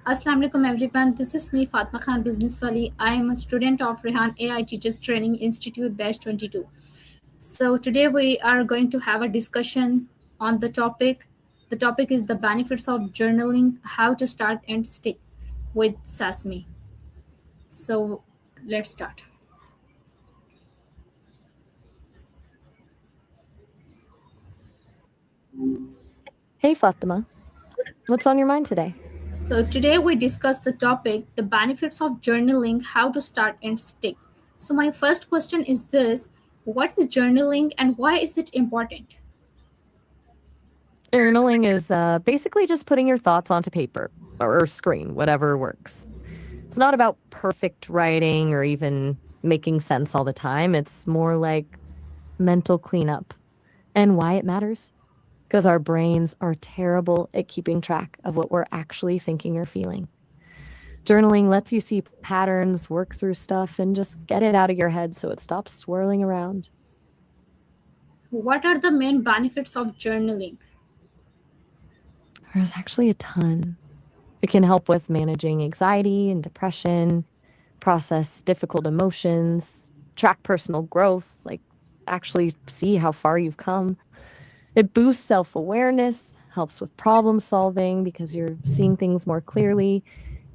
Assalamu alaikum everyone. This is me Fatima Khan Business Wali. I am a student of Rehan AI Teachers Training Institute Batch 22. So today we are going to have a discussion on the topic. The topic is the benefits of journaling, how to start and stick with Sesame. So let's start. Hey Fatima, what's on your mind today? So today we discuss the topic, the benefits of journaling, how to start and stick. So my first question is this: what is journaling and why is it important? Journaling is basically just putting your thoughts onto paper or screen, whatever works. It's not about perfect writing or even making sense all the time. It's more like mental cleanup. And why it matters? Because our brains are terrible at keeping track of what we're actually thinking or feeling. Journaling lets you see patterns, work through stuff, and just get it out of your head so it stops swirling around. What are the main benefits of journaling? There's actually a ton. It can help with managing anxiety and depression, process difficult emotions, track personal growth, like actually see how far you've come. It boosts self awareness, helps with problem solving because you're seeing things more clearly,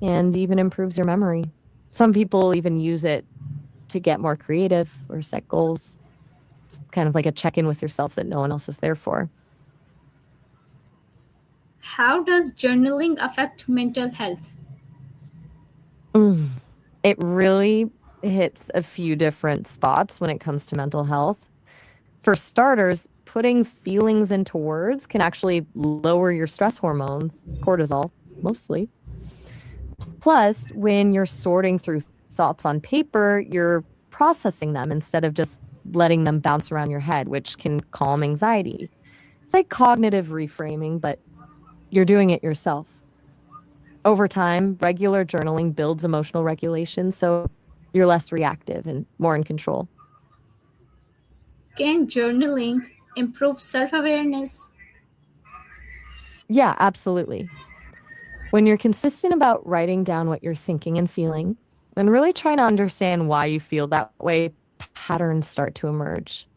and even improves your memory. Some people even use it to get more creative or set goals. It's kind of like a check in with yourself that no one else is there for. How does journaling affect mental health? Mm. It really hits a few different spots when it comes to mental health. For starters, putting feelings into words can actually lower your stress hormones, cortisol mostly. Plus, when you're sorting through thoughts on paper, you're processing them instead of just letting them bounce around your head, which can calm anxiety. It's like cognitive reframing, but you're doing it yourself. Over time, regular journaling builds emotional regulation, so you're less reactive and more in control. Can journaling improve self awareness? Yeah, absolutely. When you're consistent about writing down what you're thinking and feeling, and really trying to understand why you feel that way, patterns start to emerge.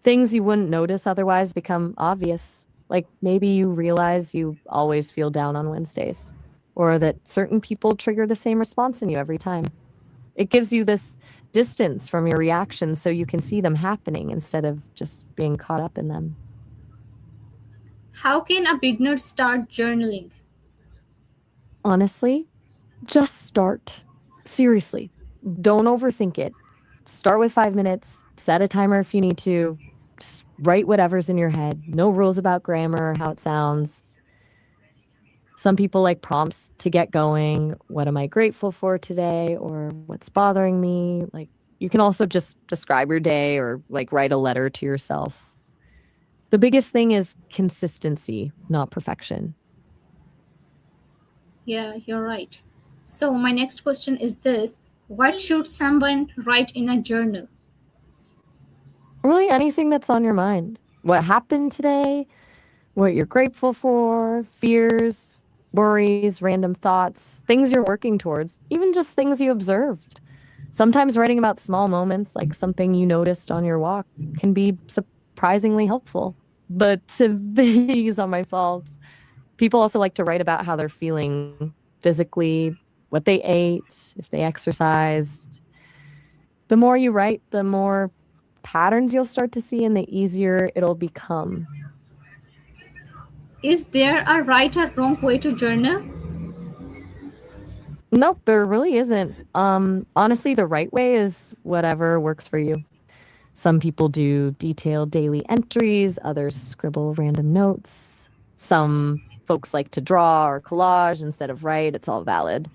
Things you wouldn't notice otherwise become obvious. Like maybe you realize you always feel down on Wednesdays, or that certain people trigger the same response in you every time. It gives you this distance from your reactions so you can see them happening instead of just being caught up in them. How can a beginner start journaling? Honestly, just start. Seriously, don't overthink it. Start with 5 minutes, set a timer if you need to. Just write whatever's in your head. No rules about grammar or how it sounds. Some people like prompts to get going. What am I grateful for today? Or what's bothering me? Like, you can also just describe your day or like write a letter to yourself. The biggest thing is consistency, not perfection. Yeah, you're right. So, my next question is this: what should someone write in a journal? Really, anything that's on your mind. What happened today? What you're grateful for, fears, worries, random thoughts, things you're working towards, even just things you observed. Sometimes writing about small moments, like something you noticed on your walk, can be surprisingly helpful. But to ease on my faults, people also like to write about how they're feeling physically, what they ate, if they exercised. The more you write, the more patterns you'll start to see and the easier it'll become. Is there a right or wrong way to journal? Nope, there really isn't. Honestly, the right way is whatever works for you. Some people do detailed daily entries, others scribble random notes. Some folks like to draw or collage instead of write. It's all valid.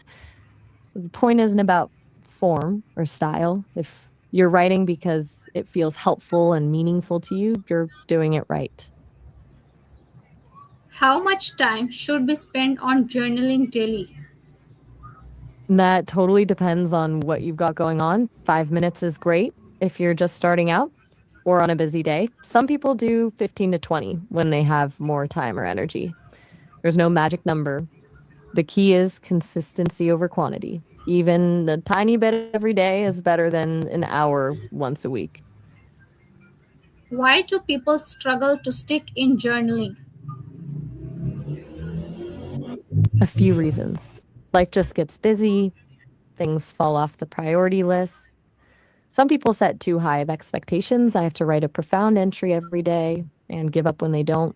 The point isn't about form or style. If you're writing because it feels helpful and meaningful to you, you're doing it right. How much time should be spent on journaling daily? And that totally depends on what you've got going on. 5 minutes is great if you're just starting out or on a busy day. Some people do 15 to 20 when they have more time or energy. There's no magic number. The key is consistency over quantity. Even a tiny bit every day is better than an hour once a week. Why do people struggle to stick in journaling? A few reasons. Life just gets busy, things fall off the priority list. Some people set too high of expectations. I have to write a profound entry every day and give up when they don't.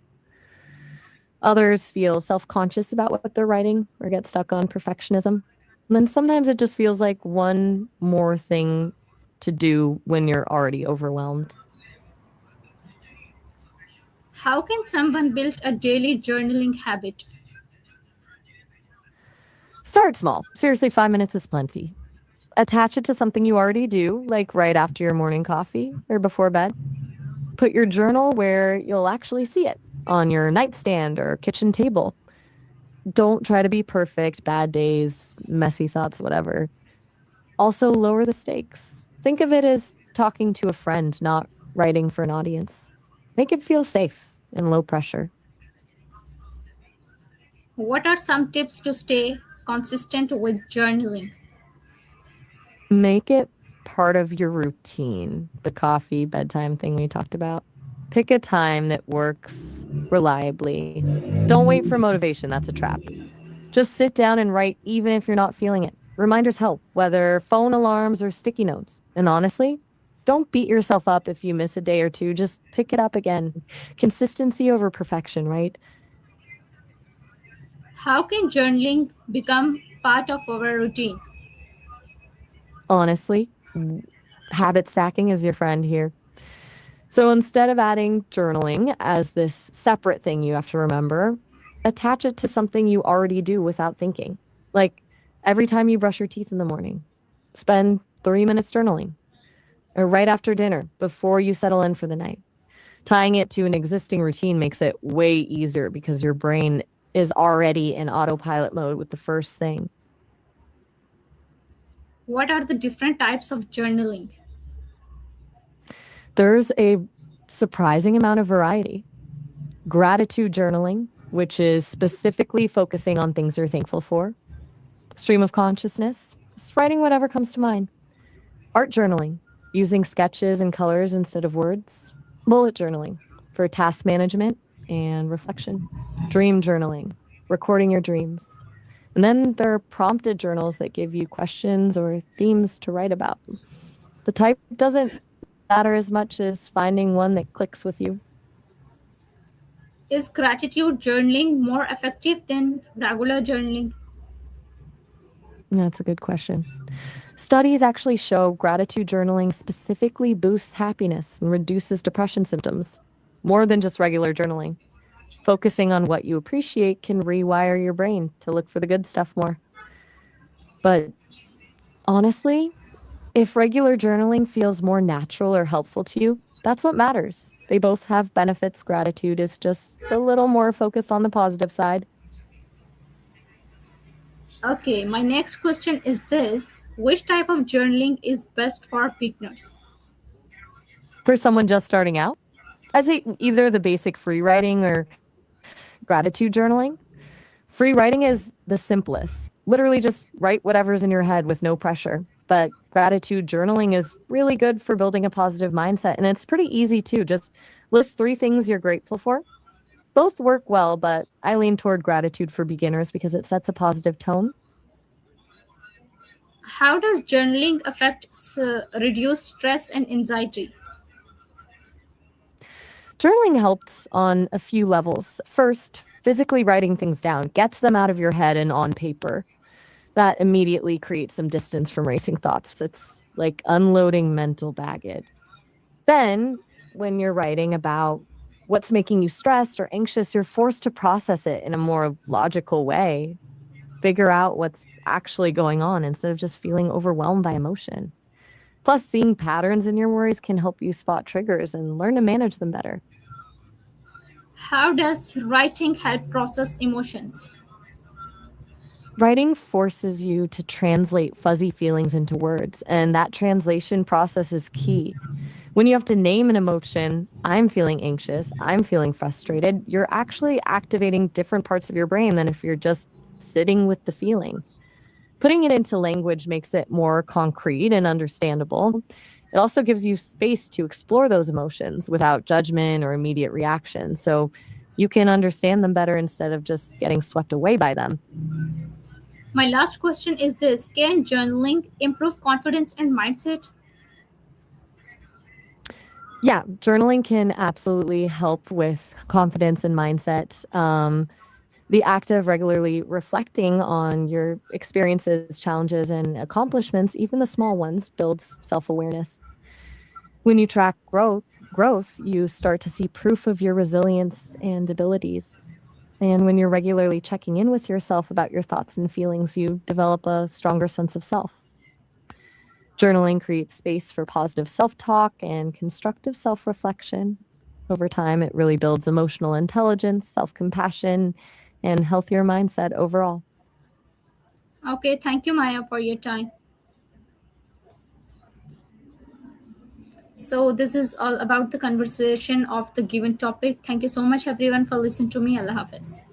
Others feel self conscious about what they're writing or get stuck on perfectionism. And then sometimes it just feels like one more thing to do when you're already overwhelmed. How can someone build a daily journaling habit? Start small. Seriously, 5 minutes is plenty. Attach it to something you already do, like right after your morning coffee or before bed. Put your journal where you'll actually see it on your nightstand or kitchen table. Don't try to be perfect, bad days, messy thoughts, whatever. Also, lower the stakes. Think of it as talking to a friend, not writing for an audience. Make it feel safe and low pressure. What are some tips to stay consistent with journaling? Make it part of your routine, the coffee, bedtime thing we talked about. Pick a time that works reliably. Don't wait for motivation, that's a trap. Just sit down and write even if you're not feeling it. Reminders help, whether phone alarms or sticky notes. And honestly, don't beat yourself up if you miss a day or two. Just pick it up again. Consistency over perfection, right? How can journaling become part of our routine? Honestly, habit stacking is your friend here. So instead of adding journaling as this separate thing you have to remember, attach it to something you already do without thinking. Like every time you brush your teeth in the morning, spend 3 minutes journaling, or right after dinner before you settle in for the night. Tying it to an existing routine makes it way easier because your brain is already in autopilot mode with the first thing. What are the different types of journaling? There's a surprising amount of variety. Gratitude journaling, which is specifically focusing on things you're thankful for. Stream of consciousness, just writing whatever comes to mind. Art journaling, using sketches and colors instead of words. Bullet journaling for task management and reflection. Dream journaling, recording your dreams. And then there are prompted journals that give you questions or themes to write about. The type doesn't matter as much as finding one that clicks with you. Is gratitude journaling more effective than regular journaling? That's a good question. Studies actually show gratitude journaling specifically boosts happiness and reduces depression symptoms, more than just regular journaling. Focusing on what you appreciate can rewire your brain to look for the good stuff more. But honestly, if regular journaling feels more natural or helpful to you, that's what matters. They both have benefits. Gratitude is just a little more focused on the positive side. Okay, my next question is this: which type of journaling is best for beginners? For someone just starting out, I say either the basic free writing or gratitude journaling. Free writing is the simplest. Literally just write whatever's in your head with no pressure. But gratitude journaling is really good for building a positive mindset. And it's pretty easy too. Just list 3 things you're grateful for. Both work well, but I lean toward gratitude for beginners because it sets a positive tone. How does journaling affect reduce stress and anxiety? Journaling helps on a few levels. First, physically writing things down gets them out of your head and on paper. That immediately creates some distance from racing thoughts. It's like unloading mental baggage. Then, when you're writing about what's making you stressed or anxious, you're forced to process it in a more logical way, figure out what's actually going on instead of just feeling overwhelmed by emotion. Plus, seeing patterns in your worries can help you spot triggers and learn to manage them better. How does writing help process emotions? Writing forces you to translate fuzzy feelings into words, and that translation process is key. When you have to name an emotion, I'm feeling anxious, I'm feeling frustrated, you're actually activating different parts of your brain than if you're just sitting with the feeling. Putting it into language makes it more concrete and understandable. It also gives you space to explore those emotions without judgment or immediate reaction. So you can understand them better instead of just getting swept away by them. My last question is this: can journaling improve confidence and mindset? Yeah, journaling can absolutely help with confidence and mindset. The act of regularly reflecting on your experiences, challenges, and accomplishments, even the small ones, builds self-awareness. When you track growth, you start to see proof of your resilience and abilities. And when you're regularly checking in with yourself about your thoughts and feelings, you develop a stronger sense of self. Journaling creates space for positive self-talk and constructive self-reflection. Over time, it really builds emotional intelligence, self-compassion, and healthier mindset overall. Okay, thank you, Maya, for your time. So this is all about the conversation of the given topic. Thank you so much, everyone, for listening to me. Allah Hafiz.